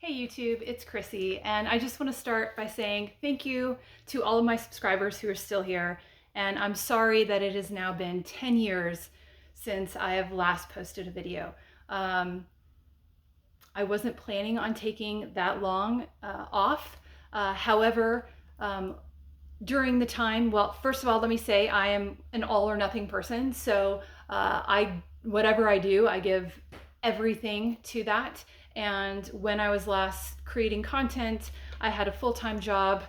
Hey YouTube, it's Chrissy, and I just want to start by saying thank you to all of my subscribers who are still here, and I'm sorry that it has now been 10 years since I have last posted a video. I wasn't planning on taking that long off. However, during the time, well, first of all, let me say I am an all or nothing person, so whatever I do, I give everything to that. And when I was last creating content, I had a full-time job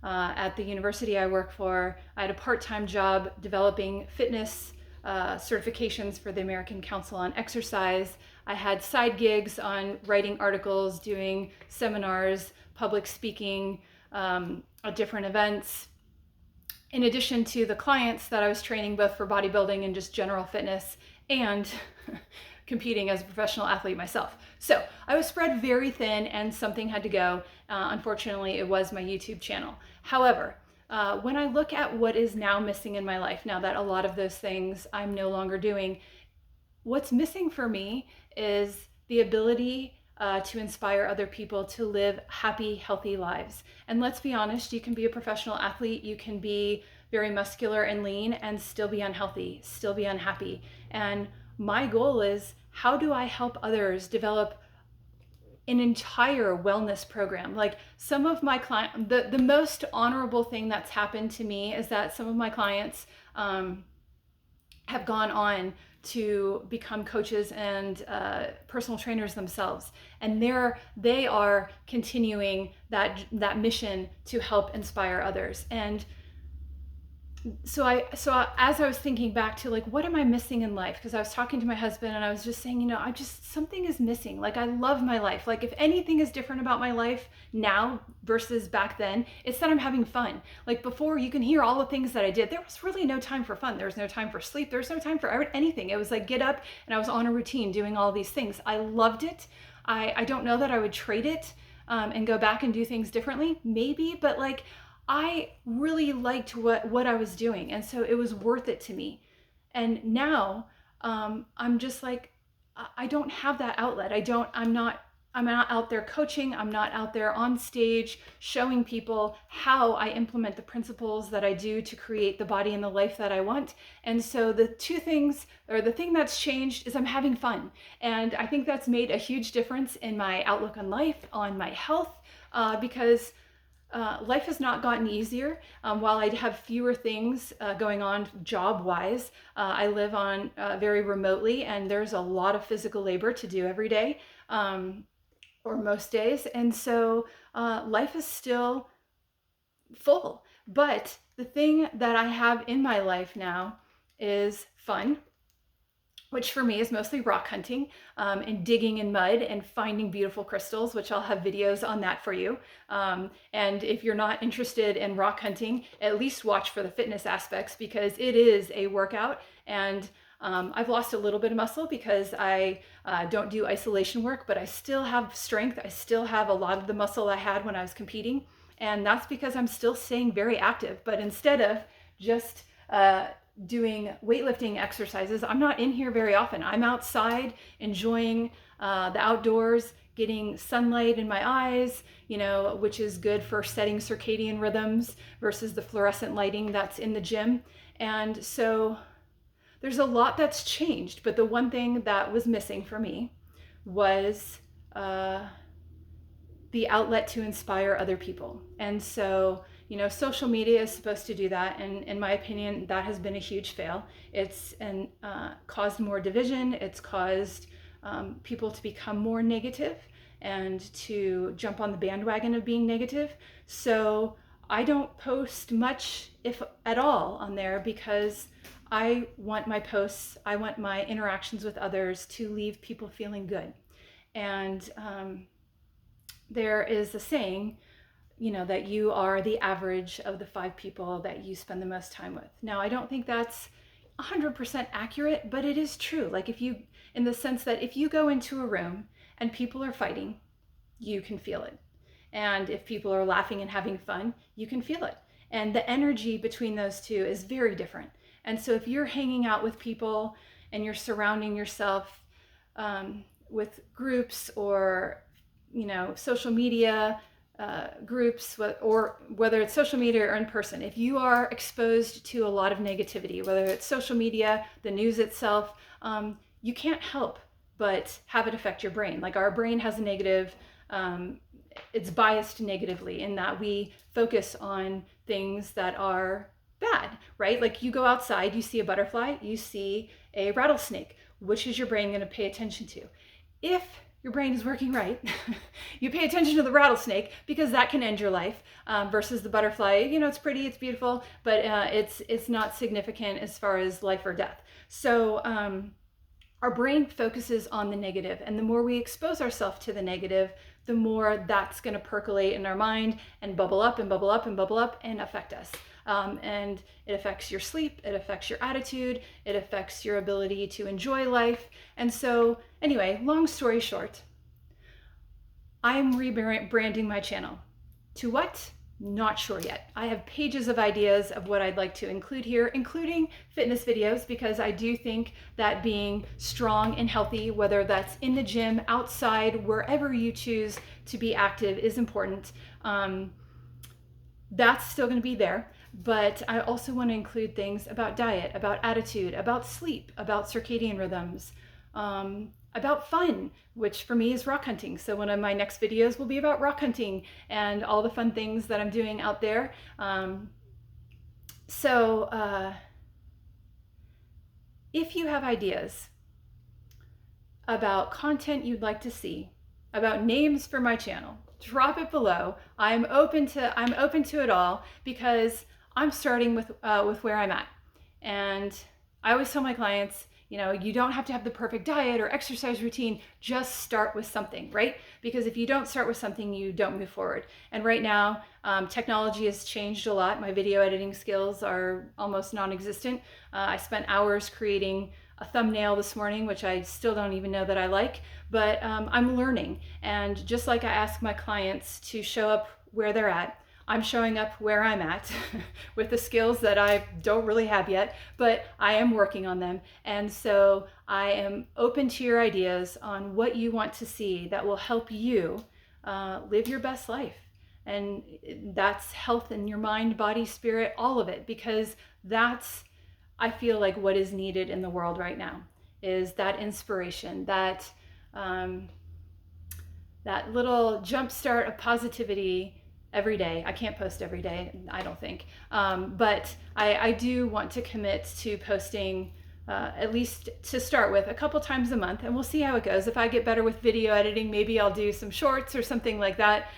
at the university I work for. I had a part-time job developing fitness certifications for the American Council on Exercise. I had side gigs on writing articles, doing seminars, public speaking at different events, in addition to the clients that I was training both for bodybuilding and just general fitness, and competing as a professional athlete myself. So I was spread very thin and something had to go. Unfortunately, it was my YouTube channel. However, when I look at what is now missing in my life, now that a lot of those things I'm no longer doing, what's missing for me is the ability to inspire other people to live happy, healthy lives. And let's be honest, you can be a professional athlete, you can be very muscular and lean and still be unhealthy, still be unhappy. And my goal is, how do I help others develop an entire wellness program? Like some of my clients, the most honorable thing that's happened to me is that some of my clients have gone on to become coaches and personal trainers themselves, and they are continuing that mission to help inspire others. And so as I was thinking back to, like, what am I missing in life? Because I was talking to my husband and I was just saying, something is missing. Like, I love my life. Like, if anything is different about my life now versus back then, it's that I'm having fun. Like before, you can hear all the things that I did. There was really no time for fun. There was no time for sleep. There was no time for anything. It was like get up and I was on a routine doing all these things. I loved it. I don't know that I would trade it and go back and do things differently, maybe, but like, I really liked what I was doing, and so it was worth it to me. And now I'm just like, I don't have that outlet. I'm not out there coaching. I'm not out there on stage showing people how I implement the principles that I do to create the body and the life that I want. And so the thing that's changed is I'm having fun. And I think that's made a huge difference in my outlook on life, on my health, because life has not gotten easier. While I have fewer things going on job-wise, I live on very remotely, and there's a lot of physical labor to do every day, or most days. And so life is still full. But the thing that I have in my life now is fun, which for me is mostly rock hunting and digging in mud and finding beautiful crystals, which I'll have videos on that for you. And if you're not interested in rock hunting, at least watch for the fitness aspects, because it is a workout. And I've lost a little bit of muscle because I don't do isolation work, but I still have strength. I still have a lot of the muscle I had when I was competing. And that's because I'm still staying very active. But instead of just doing weightlifting exercises, I'm not in here very often. I'm outside enjoying the outdoors, getting sunlight in my eyes, which is good for setting circadian rhythms versus the fluorescent lighting that's in the gym. And so there's a lot that's changed, but the one thing that was missing for me was the outlet to inspire other people. And so, social media is supposed to do that, and in my opinion, that has been a huge fail. It's caused more division. It's caused people to become more negative and to jump on the bandwagon of being negative. So I don't post much, if at all, on there, because I want my posts, I want my interactions with others to leave people feeling good. And there is a saying, that you are the average of the 5 people that you spend the most time with. Now, I don't think that's 100% accurate, but it is true. Like, in the sense that if you go into a room and people are fighting, you can feel it. And if people are laughing and having fun, you can feel it. And the energy between those two is very different. And so if you're hanging out with people and you're surrounding yourself with groups or social media groups, or whether it's social media or in person, if you are exposed to a lot of negativity, whether it's social media, the news itself, you can't help but have it affect your brain. Like our brain has a negative, it's biased negatively in that we focus on things that are bad, right? Like you go outside, you see a butterfly, you see a rattlesnake. Which is your brain going to pay attention to? If your brain is working right, you pay attention to the rattlesnake because that can end your life, versus the butterfly. It's pretty, it's beautiful, but it's not significant as far as life or death. So our brain focuses on the negative, and the more we expose ourselves to the negative, the more that's going to percolate in our mind and bubble up and bubble up and bubble up and affect us. And it affects your sleep, it affects your attitude, it affects your ability to enjoy life. And so anyway, long story short, I'm rebranding my channel. To what? Not sure yet. I have pages of ideas of what I'd like to include here, including fitness videos, because I do think that being strong and healthy, whether that's in the gym, outside, wherever you choose to be active, is important. That's still going to be there. But I also want to include things about diet, about attitude, about sleep, about circadian rhythms, about fun, which for me is rock hunting. So one of my next videos will be about rock hunting and all the fun things that I'm doing out there. If you have ideas about content you'd like to see, about names for my channel, drop it below. I'm open to it all, because I'm starting with where I'm at. And I always tell my clients, you don't have to have the perfect diet or exercise routine, just start with something, right? Because if you don't start with something, you don't move forward. And right now, technology has changed a lot. My video editing skills are almost non-existent. I spent hours creating a thumbnail this morning, which I still don't even know that I like, but I'm learning. And just like I ask my clients to show up where they're at, I'm showing up where I'm at with the skills that I don't really have yet, but I am working on them. And so I am open to your ideas on what you want to see that will help you live your best life. And that's health in your mind, body, spirit, all of it, because that's, I feel like, what is needed in the world right now, is that inspiration, that little jump start of positivity every day. I can't post every day, I don't think. But I do want to commit to posting, at least to start with, a couple times a month, and we'll see how it goes. If I get better with video editing, maybe I'll do some shorts or something like that,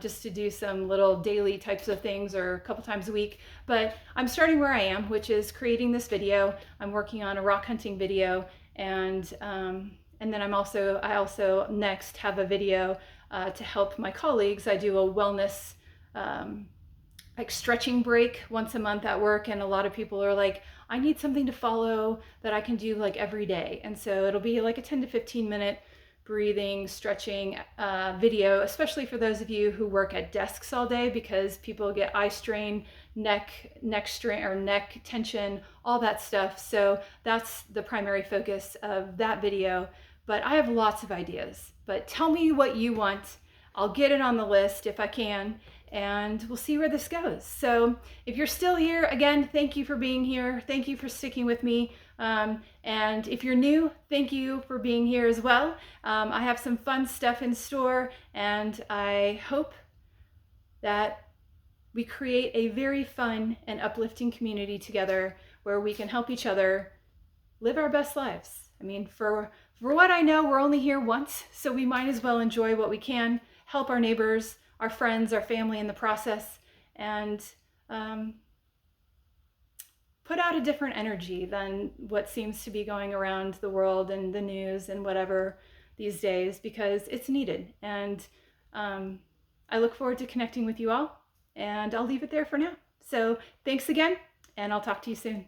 just to do some little daily types of things, or a couple times a week. But I'm starting where I am, which is creating this video. I'm working on a rock hunting video, and then I also next have a video to help my colleagues. I do a wellness like stretching break once a month at work, and a lot of people are like, I need something to follow that I can do like every day. And so it'll be like a 10 to 15 minute breathing, stretching video, especially for those of you who work at desks all day, because people get eye strain, neck strain, or neck tension, all that stuff. So that's the primary focus of that video. But I have lots of ideas, but tell me what you want. I'll get it on the list if I can, and we'll see where this goes. So if you're still here, again, thank you for being here. Thank you for sticking with me. And if you're new, thank you for being here as well. I have some fun stuff in store, and I hope that we create a very fun and uplifting community together where we can help each other live our best lives. I mean, for what I know, we're only here once, so we might as well enjoy what we can, help our neighbors, our friends, our family in the process, and put out a different energy than what seems to be going around the world and the news and whatever these days, because it's needed. And I look forward to connecting with you all, and I'll leave it there for now. So thanks again, and I'll talk to you soon.